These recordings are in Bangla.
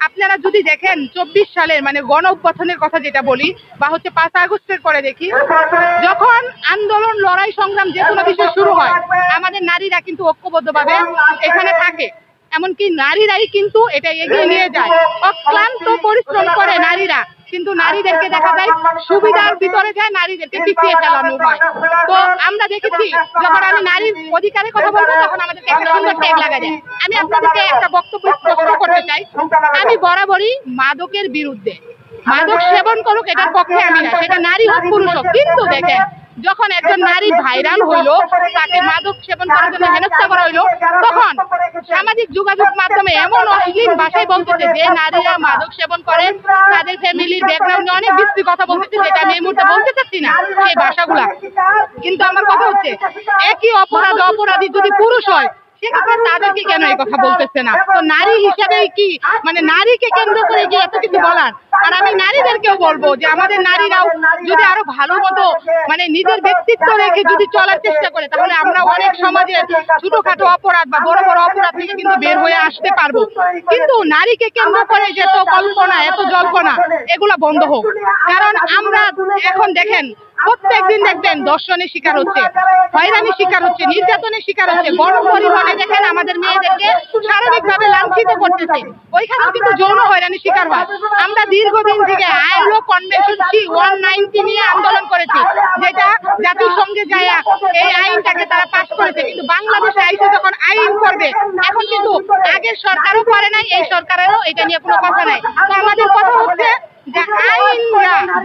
আপনারা যদি দেখেন 24 সালের মানে গণ অভ্যুত্থানের কথা যেটা বলি বা হচ্ছে 5 আগস্টের পরে দেখি, যখন আন্দোলন লড়াই সংগ্রাম যে কোনো বিষয় শুরু হয় আমাদের নারীরা কিন্তু ঐক্যবদ্ধভাবে এখানে থাকে, এমনকি নারীরাই কিন্তু এটা এগিয়ে নিয়ে যায়, অক্লান্ত পরিশ্রম করে নারীরা, কিন্তু নারীদেরকে দেখা যায় সুবিধার ভিতরে যায়, নারীদেরকে পিছিয়ে ফেলানো হয়। তো আমরা দেখেছি যখন আমি নারীর অধিকারের কথা বলবো তখন আমাদেরকে একটা সুন্দর ট্যাগ লাগা যায়। আমি আপনাদেরকে একটা বক্তব্য স্পষ্ট করতে চাই, আমি বরাবরই মাদকের বিরুদ্ধে, মাদক সেবন করুক এটার পক্ষে আমি না, সেটা নারী হোক পুরুষ হোক, কিন্তু দেখেন যখন একজন নারী ভাইরাল হইলো, তাকে মাদক সেবন করার জন্য হেনস্থা করা হইলো, তখন সামাজিক যোগাযোগ মাধ্যমে এমন অশ্লীল ভাষায় বলতেছে যে নারীরা মাদক সেবন করে, তাদের ফ্যামিলির ব্যাকগ্রাউন্ডে অনেক বিশ্রী কথা বলতেছে, যেটা আমি এই মুহূর্তে বলতে চাচ্ছি না সেই ভাষাগুলা। কিন্তু আমার কথা হচ্ছে একই অপরাধী যদি পুরুষ হয় সেক্ষেত্রে তাদেরকে কেন এই কথা বলতেছে না? তো নারী হিসাবে কি মানে নারীকে কেন্দ্র করে কি এত কিছু বলার? আর আমি নারীদেরকেও বলবো যে আমাদের নারীরাও যদি আরো ভালো মতো মানে নিজের ব্যক্তিত্ব রেখে যদি চলার চেষ্টা করে, তাহলে আমরা অনেক সমাজের ছোটখাটো অপরাধ বা বড় বড় অপরাধ থেকে কিন্তু বের হয়ে আসতে পারবো। কিন্তু নারীকে কেন্দ্র করে যে এত কল্পনা, এত জল্পনা, এগুলা বন্ধ হোক। কারণ আমরা এখন দেখেন প্রত্যেকদিন দেখবেন দর্শনের শিকার হচ্ছে, হয়রানির শিকার হচ্ছে, নির্যাতনের শিকার হচ্ছে, গণপরিবহনে দেখেন আমাদের মেয়েদেরকে শারীরিকভাবে লাঞ্ছিত করতেছে, ওইখানেও কিন্তু যৌন হয়রানির শিকার হয়। আমরা দীর্ঘদিন থেকে আইএলও কনভেনশন 190 নিয়ে আন্দোলন করেছি, যেটা জাতিসংঘে যায় এই আইনটাকে তারা পাস করেছে, কিন্তু বাংলাদেশে আইসে যখন আইন করবে, এখন কিন্তু আগের সরকারও করে নাই, এই সরকারেরও এটা নিয়ে কোনো কথা নাই। তো আমাদের কথা হচ্ছে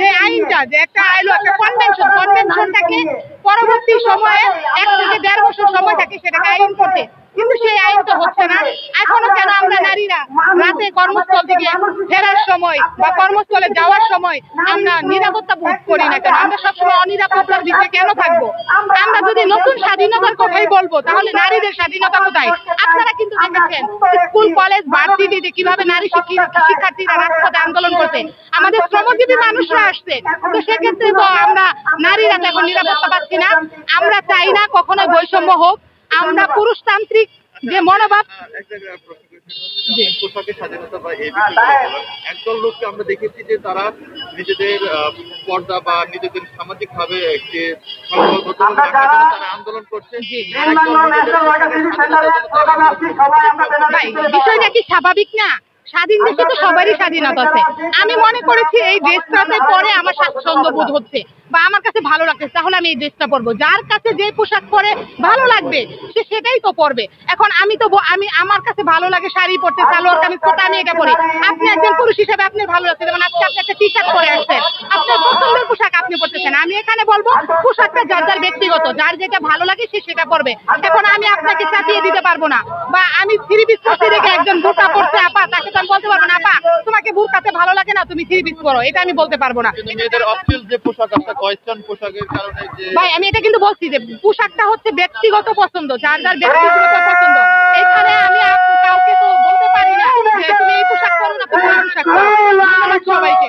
যে আইনটা যে একটা আইলো, একটা কনভেনশনটাকে পরবর্তী সময়ে 1 থেকে 1.5 বছর সময় থাকে সেটাকে আইন করতে, কিন্তু সেই আইন তো হচ্ছে না। এখনো কেন আমরা নারীরা রাতে কর্মস্থল থেকে ফেরার সময় বা কর্মস্থলে যাওয়ার সময় আমরা নিরাপত্তা বোধ করি না? কেন আমরা সবসময় অনিরাপত্তার ভিতরে কেন থাকবো? আমরা যদি নতুন স্বাধীনতার কথাই বলবো, তাহলে নারীদের স্বাধীনতা কোথায়? আপনারা কিন্তু দেখেছেন স্কুল কলেজ ভার্সিটিতে কিভাবে নারী শিক্ষার্থীরা রাজপথে আন্দোলন করছে, আমাদের শ্রমজীবী মানুষরা আসছে। তো সেক্ষেত্রে তো আমরা নারীরা তো এখন নিরাপত্তা পাচ্ছি না। আমরা চাই না কখনো বৈষম্য হোক, আমরা পুরুষতান্ত্রিক যে মনোভাব, পোশাকের স্বাধীনতা বা এই একদল লোককে আমরা দেখেছি যে তারা নিজেদের পর্দা বা নিজেদের সামাজিক ভাবে একটি তারা আন্দোলন করছে। বিষয়টা কি স্বাভাবিক না? স্বাধীন দেশে তো সবারই স্বাধীনতা আছে। আমি মনে করেছি এই ড্রেসটাতে পরে আমার স্বাচ্ছন্দ্য বোধ হচ্ছে বা আমার কাছে ভালো লাগছে, তাহলে আমি এই ড্রেসটা পরবো। যার কাছে যে পোশাক পরে ভালো লাগবে সে সেটাই তো পরবে। এখন আমি আমার কাছে ভালো লাগে শাড়ি পরতে, সালোয়ার কামিজ পরতে, আমি এটা পরি। আপনি একজন পুরুষ হিসেবে আপনার ভালো লাগছে, যেমন আজকে আপনি একটা টি শার্ট পরে আসছেন, আপনার পছন্দের পোশাক আপনি পরতেছেন। আমি এখানে বলবো পোশাকটা যার যার ব্যক্তিগত, যার যেটা ভালো লাগে সে সেটা পরবে। এখন আমি আপনাকে চাপিয়ে দিতে পারবো না, বা আমি 3 পিস পরতে দেখে একজন বোরকা পরছে আপা, তাকে তো আমি বলতে পারবো না আপা তোমাকে বোরকাতে ভালো লাগে না, তুমি 3 পিস পরো, এটা আমি বলতে পারবো না। ভাই আমি এটা কিন্তু বলছি যে পোশাকটা হচ্ছে ব্যক্তিগত পছন্দ, যার যার ব্যক্তিগত পছন্দ। এখানে আমি কাউকে তো বলতে পারি না যে তুমি এই পোশাক পরো না, তুমি এই পোশাক পরো। সবাইকে